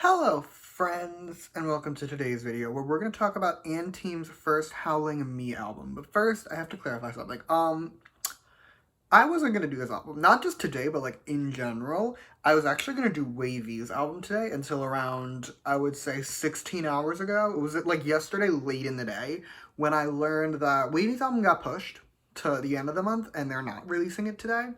Hello friends, and welcome to today's video where we're going to talk about Team's first Howling Me album. But first, I have to clarify something. I wasn't going to do this album, not just today, but like in general. I was actually going to do Wavy's album today until around, I would say 16 hours ago. It was like yesterday late in the day when I learned that Wavy's album got pushed to the end of the month and they're not releasing it today.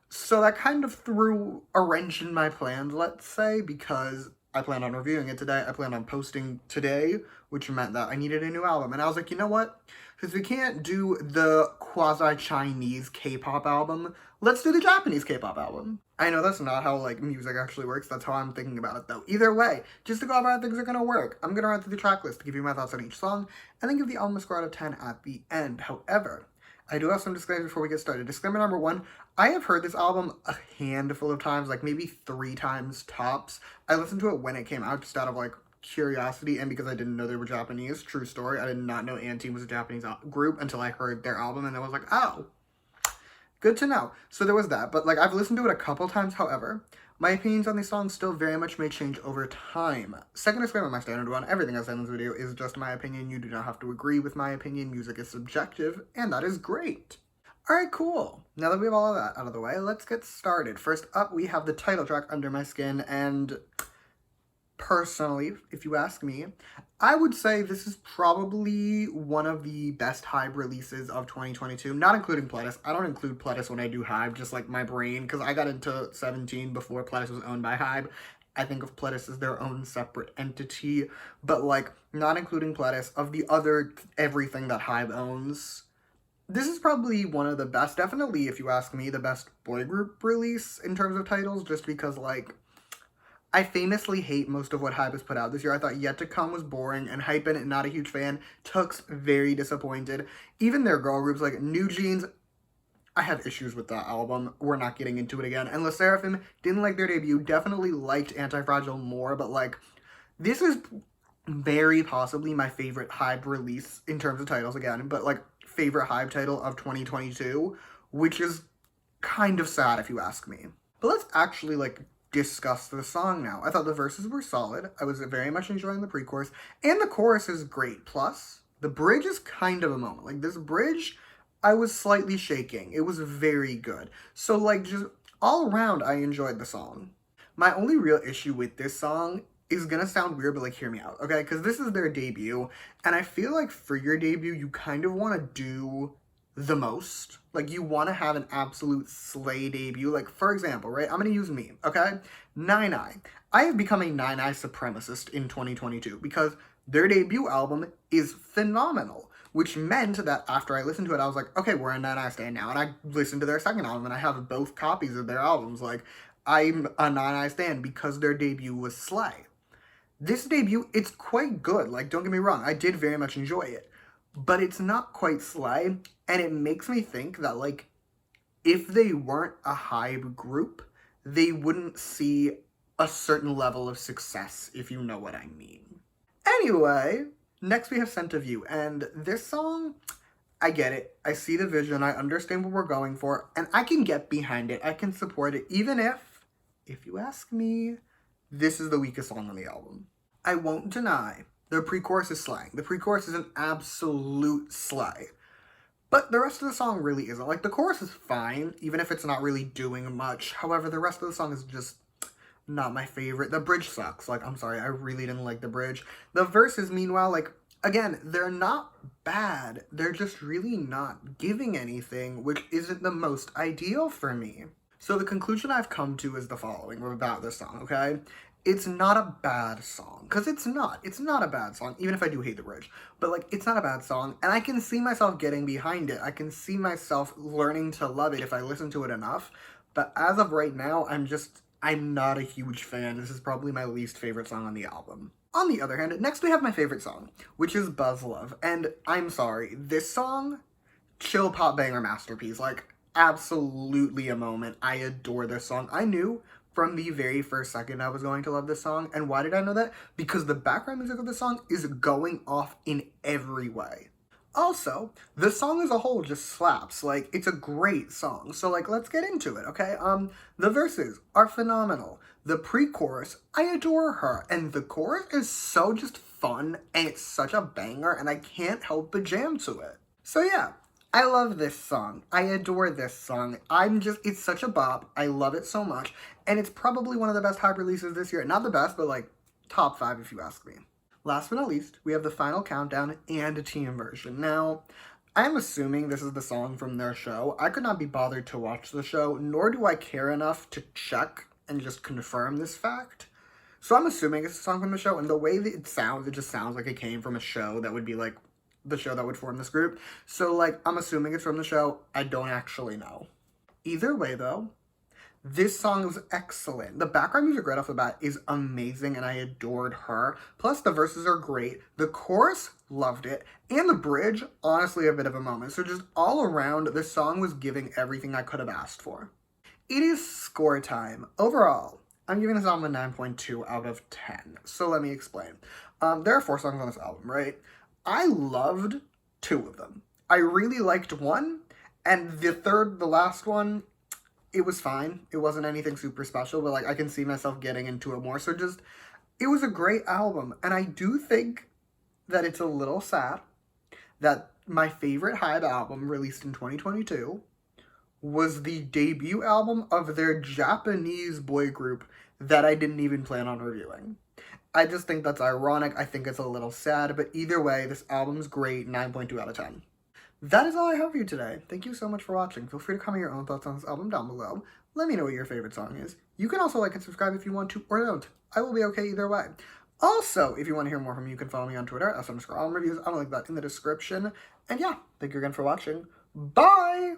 So that kind of threw a wrench in my plans, let's say, because I planned on reviewing it today. I planned on posting today, which meant that I needed a new album. And I was like, you know what? Since we can't do the quasi-Chinese K-pop album, let's do the Japanese K-pop album. I know that's not how, like, music actually works. That's how I'm thinking about it, though. Either way, just to go over how things are going to work, I'm going to run through the track list to give you my thoughts on each song, and then give the album a score out of 10 at the end. However, I do have some disclaimers before we get started. Disclaimer number one, I have heard this album a handful of times, like maybe 3 times tops. I listened to it when it came out just out of like curiosity and because I didn't know they were Japanese. True story. I did not know Team was a Japanese group until I heard their album and I was like, oh, good to know. So there was that. But like I've listened to it a couple times, however. My opinions on these songs still very much may change over time. Second disclaimer, my standard one, everything I say in this video is just my opinion. You do not have to agree with my opinion. Music is subjective, and that is great. Alright, cool. Now that we have all of that out of the way, let's get started. First up, we have the title track, Under My Skin, and personally, if you ask me, I would say this is probably one of the best Hybe releases of 2022, not including Pledis. I don't include Pledis when I do Hybe, just like my brain, because I got into 17 before Pledis was owned by Hybe. I think of Pledis as their own separate entity, but like, not including Pledis, of the other everything that Hybe owns, this is probably one of the best, definitely, if you ask me, the best boy group release in terms of titles, just because, like, I famously hate most of what Hybe has put out this year. I thought Yet to Come was boring, and Hype and not a huge fan. Took's very disappointed. Even their girl groups, like New Jeans, I have issues with that album. We're not getting into it again. And Le Sserafim didn't like their debut, definitely liked Anti-Fragile more, but, like, this is very possibly my favorite Hybe release in terms of titles again, but, like, favorite Hybe title of 2022, which is kind of sad if you ask me. But let's actually, like, discuss the song now. I thought the verses were solid. I was very much enjoying the pre-chorus, and the chorus is great. Plus, the bridge is kind of a moment. Like, this bridge, I was slightly shaking. It was very good. So, like, just all around, I enjoyed the song. My only real issue with this song is gonna sound weird, but like, hear me out, okay? Because this is their debut, and I feel like for your debut, you kind of want to do the most. Like, you want to have an absolute slay debut. Like, for example, right? I'm gonna use me, okay? Nine Eye. I have become a Nine Eye supremacist in 2022 because their debut album is phenomenal, which meant that after I listened to it, I was like, okay, we're a Nine Eye stan now, and I listened to their second album, and I have both copies of their albums. Like, I'm a Nine Eye stan because their debut was slay. This debut, it's quite good, like, don't get me wrong, I did very much enjoy it, but it's not quite slay, and it makes me think that, like, if they weren't a Hybe group, they wouldn't see a certain level of success, if you know what I mean. Anyway, next we have Scent of You, and this song, I get it, I see the vision, I understand what we're going for, and I can get behind it, I can support it, even if you ask me, this is the weakest song on the album. I won't deny, the pre-chorus is slaying. The pre-chorus is an absolute slay. But the rest of the song really isn't. Like, the chorus is fine, even if it's not really doing much. However, the rest of the song is just not my favorite. The bridge sucks. Like, I'm sorry, I really didn't like the bridge. The verses, meanwhile, like, again, they're not bad. They're just really not giving anything, which isn't the most ideal for me. So the conclusion I've come to is the following about this song, okay? It's not a bad song, because it's not. It's not a bad song, even if I do hate the bridge. But, like, it's not a bad song, and I can see myself getting behind it. I can see myself learning to love it if I listen to it enough. But as of right now, I'm not a huge fan. This is probably my least favorite song on the album. On the other hand, next we have my favorite song, which is Buzz Love. And I'm sorry, this song, chill pop banger masterpiece. Like, absolutely a moment. I adore this song. I knew from the very first second I was going to love this song. And why did I know that? Because the background music of the song is going off in every way. Also, the song as a whole just slaps. Like, it's a great song. So, like, let's get into it, okay? The verses are phenomenal. The pre-chorus, I adore her, and the chorus is so just fun, and it's such a banger, and I can't help but jam to it. So yeah, I love this song. I adore this song. It's such a bop. I love it so much, and it's probably one of the best hype releases this year. Not the best, but like top 5 if you ask me. Last but not least, we have the final countdown and a team version. Now, I'm assuming this is the song from their show. I could not be bothered to watch the show, nor do I care enough to check and just confirm this fact. So I'm assuming it's a song from the show, and the way that it just sounds like it came from a show that would be like the show that would form this group. So like, I'm assuming it's from the show. I don't actually know. Either way though, this song was excellent. The background music right off the bat is amazing, and I adored her. Plus, the verses are great. The chorus, loved it. And the bridge, honestly, a bit of a moment. So just all around, this song was giving everything I could have asked for. It is score time. Overall, I'm giving this album a 9.2 out of 10. So let me explain. There are 4 songs on this album, right? I loved 2 of them. I really liked one, and the last one, it was fine. It wasn't anything super special, but like I can see myself getting into it more. So just, it was a great album. And I do think that it's a little sad that my favorite Hybe album released in 2022 was the debut album of their Japanese boy group that I didn't even plan on reviewing. I just think that's ironic. I think it's a little sad, but either way, this album's great, 9.2 out of 10. That is all I have for you today. Thank you so much for watching. Feel free to comment your own thoughts on this album down below. Let me know what your favorite song is. You can also like and subscribe if you want to or don't. I will be okay either way. Also, if you want to hear more from me, you can follow me on Twitter, @_album reviews. I'll link that in the description. And yeah, thank you again for watching. Bye!